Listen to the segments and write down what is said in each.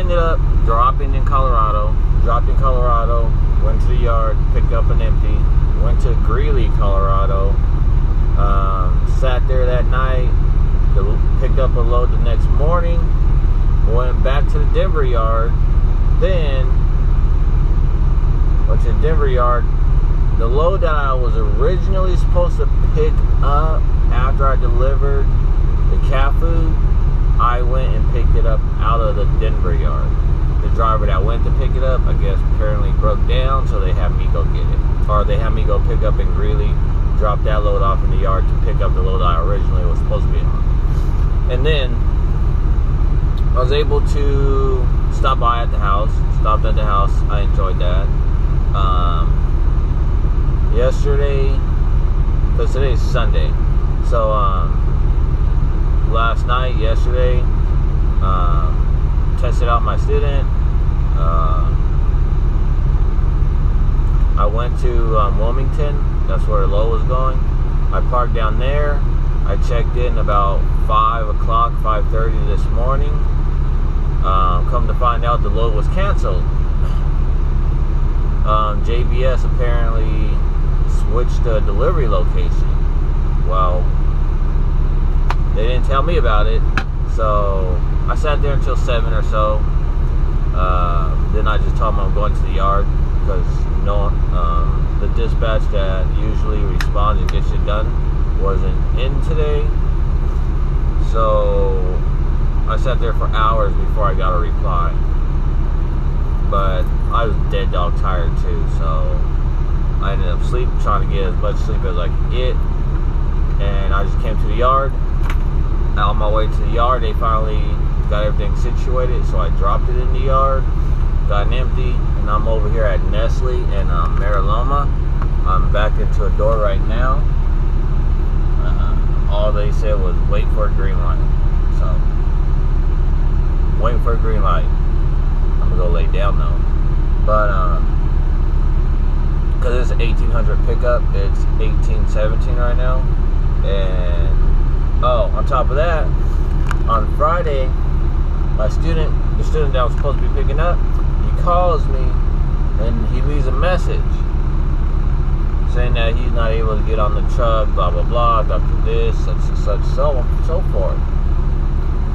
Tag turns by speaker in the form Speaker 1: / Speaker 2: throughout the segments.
Speaker 1: ended up dropped in Colorado, went to the yard, picked up an empty, went to Greeley, Colorado, sat there that night, picked up a load the next morning, went back to the Denver yard, then went to the Denver yard. The load that I was originally supposed to pick up after I delivered the cat food, I went and picked it up out of the Denver yard. The driver that went to pick it up, I guess, apparently broke down, so they had me go get it. Or they had me go pick up in Greeley, drop that load off in the yard to pick up the load I originally was supposed to be on. And then I was able to stop by at the house. Stopped at the house. I enjoyed that. Yesterday, because today's Sunday, so last night, yesterday, tested out my student. I went to Wilmington. That's where the load was going. I parked down there. I checked in about 5 o'clock, 5:30 this morning. Come to find out, the load was canceled. JBS apparently switched the delivery location. Well, they didn't tell me about it, so I sat there until 7 or so. Then I just told them I'm going to the yard, because the dispatch that usually responds and gets it done wasn't in today. So I sat there for hours before I got a reply. But I was dead dog tired too, so I ended up trying to get as much sleep as I could get. And I just came to the yard. On my way to the yard, they finally got everything situated, so I dropped it in the yard, got an empty, and I'm over here at Nestle and Loma. I'm back into a door right now. All they said was wait for a green light. So, waiting for a green light. I'm gonna go lay down though. But because it's an 1800 pickup, it's 1817 right now. And on top of that, on Friday, the student that I was supposed to be picking up, he calls me and he leaves a message saying that he's not able to get on the truck, blah blah blah, after this, such and such, so forth.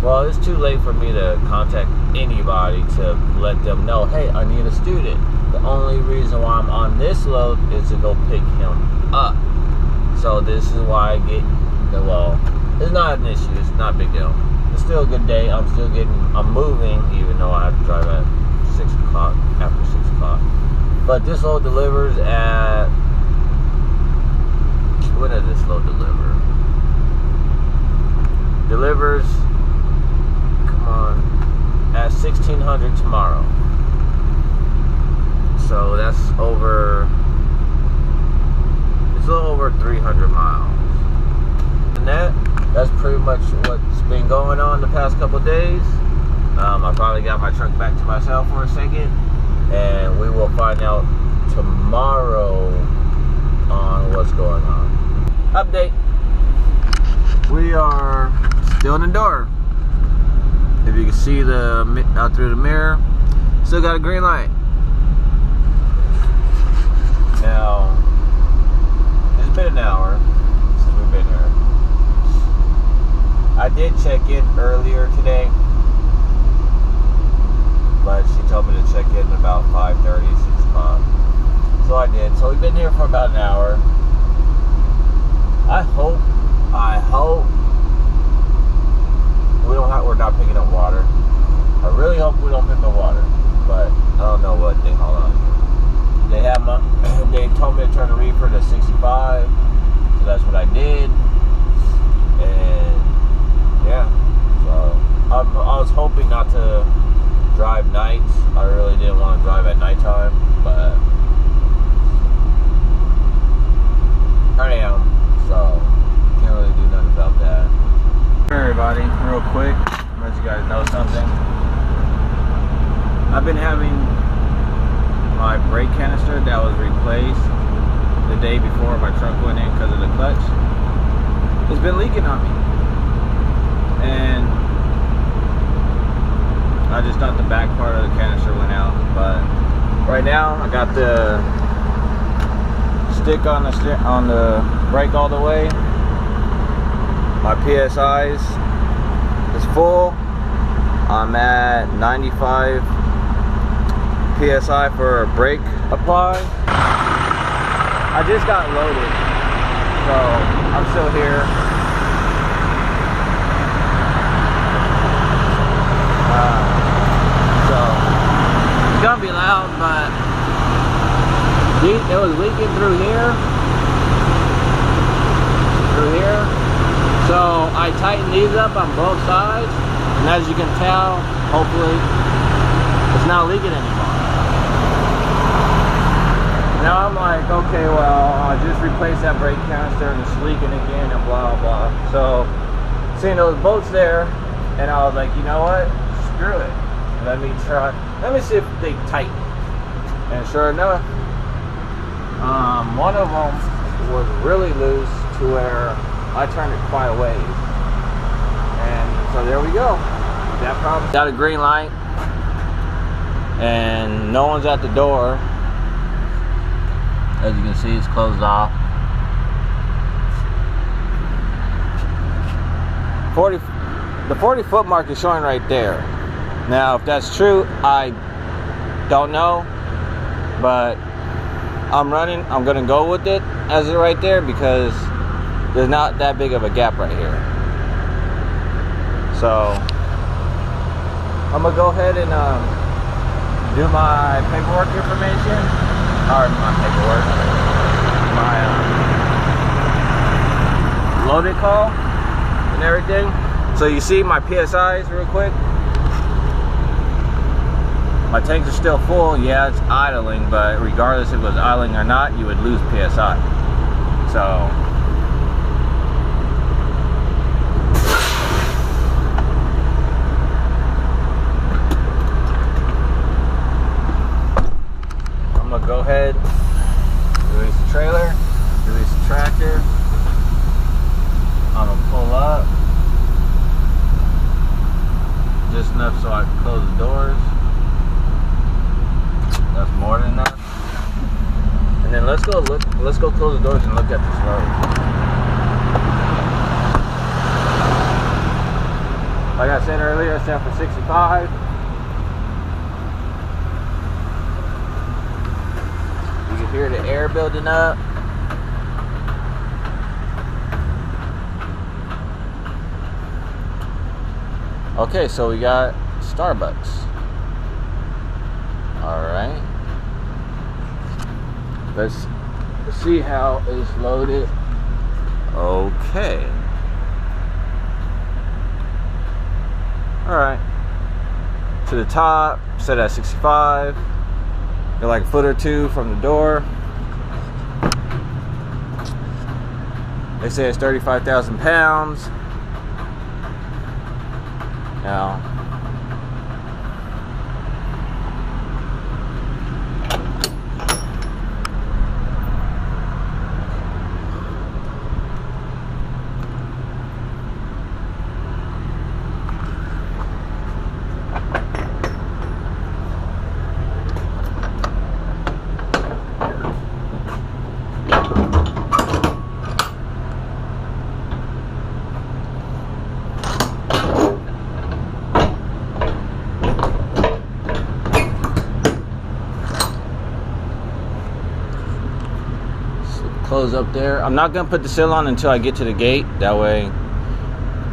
Speaker 1: Well, it's too late for me to contact anybody to let them know, hey, I need a student. The only reason why I'm on this load is to go pick him up. So this is why I get it's not an issue, it's not a big deal. It's still a good day. I'm moving, even though I have to drive at 6 o'clock, after 6 o'clock. But this load delivers at, when does this load deliver? Delivers, come on, at 1600 tomorrow. So that's it's a little over 300 miles. And that's pretty much what's been going on the past couple of days. I finally got my truck back to myself for a second, and we will find out tomorrow on what's going on. Update. We are still in the door. If you can see out through the mirror, still got a green light. Now, it's been an hour since we've been here. I did check in earlier today, but she told me to check in about 5:30, 6 o'clock. So I did. So we've been here for about an hour. I hope we're not picking up water. I really hope we don't pick up water, but I don't know what they haul out here. They told me to turn the reefer to 65, so that's what I did. And yeah, so I was hoping not to drive nights. I really didn't want to drive at nighttime, but I am, so can't really do nothing about that. Hey everybody, real quick, let you guys know something. I've been having my brake canister that was replaced the day before my truck went in because of the clutch. It's been leaking on me, and I just thought the back part of the canister went out. But right now, I got the stick on the brake all the way. My PSIs is full. I'm at 95 PSI for brake apply. I just got loaded, so I'm still here. So it's gonna be loud, but it was leaking through here. So I tightened these up on both sides, and as you can tell, hopefully it's not leaking anymore. Now I'm like, okay, well, I just replaced that brake canister and it's leaking again and blah blah. So seeing those bolts there, and I was like, you know what, screw it, let me see if they tighten. And sure enough, one of them was really loose to where I turned it quite a ways, and so there we go. That problem got a green light, and no one's at the door. As you can see, it's closed off. 40 foot mark is showing right there. Now, if that's true, I don't know, but I'm gonna go with it as it right there because there's not that big of a gap right here. So I'm gonna go ahead and do my paperwork information, or my paperwork, my loaded call and everything. So you see my PSIs real quick. My tanks are still full. Yeah, it's idling, but regardless if it was idling or not, you would lose PSI. So I'm gonna go ahead, release the trailer, release the tractor. I'm gonna pull up just enough so I can close the doors. That's more than enough. And then let's go close the doors and look at this load. Like I said earlier, it's set for 65. You can hear the air building up. Okay, so we got Starbucks. Alright. Let's see how it's loaded. Okay. Alright. To the top, set at 65. You're like a foot or two from the door. They say it's 35,000 pounds. Now, close up there. I'm not gonna put the seal on until I get to the gate. That way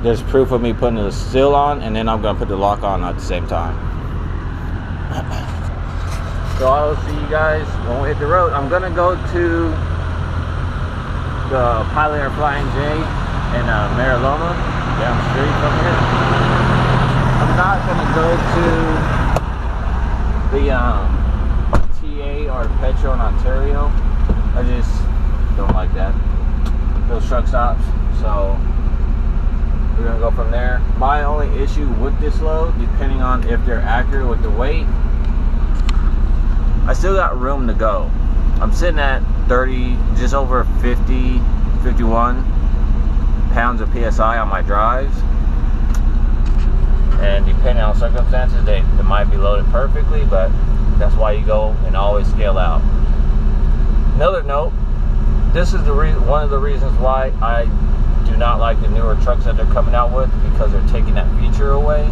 Speaker 1: there's proof of me putting the seal on, and then I'm gonna put the lock on at the same time. So I'll see you guys when we hit the road. I'm gonna go to the Pilot Air Flying J in loma, down the street from here. I'm not gonna go to the TA or Petro in Ontario. I just don't like that, those truck stops. So we're gonna go from there. My only issue with this load, depending on if they're accurate with the weight, I still got room to go. I'm sitting at 30, just over 50, 51 pounds of PSI on my drives, and depending on circumstances, they might be loaded perfectly, but that's why you go and always scale out. Another note, this is one of the reasons why I do not like the newer trucks that they're coming out with, because they're taking that feature away.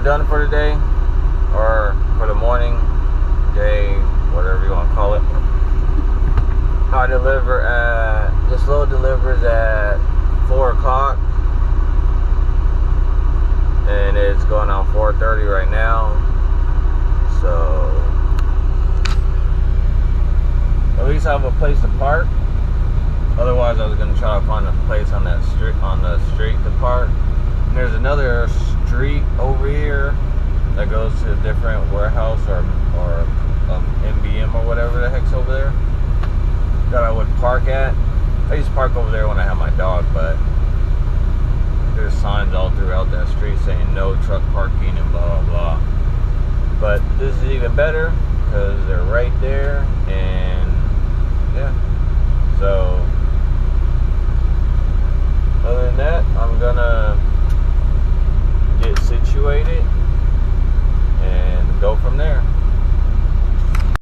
Speaker 1: done for the day, or for the morning, day, whatever you want to call it. I deliver at, this load delivers at 4 o'clock, and it's going on 4:30 right now. So at least I have a place to park. Otherwise, I was gonna try to find a place on that street, to park. And there's another street over here that goes to a different warehouse or MBM or whatever the heck's over there that I would park at. I used to park over there when I had my dog, but there's signs all throughout that street saying no truck parking and blah blah blah. But this is even better because they're right there, and yeah. So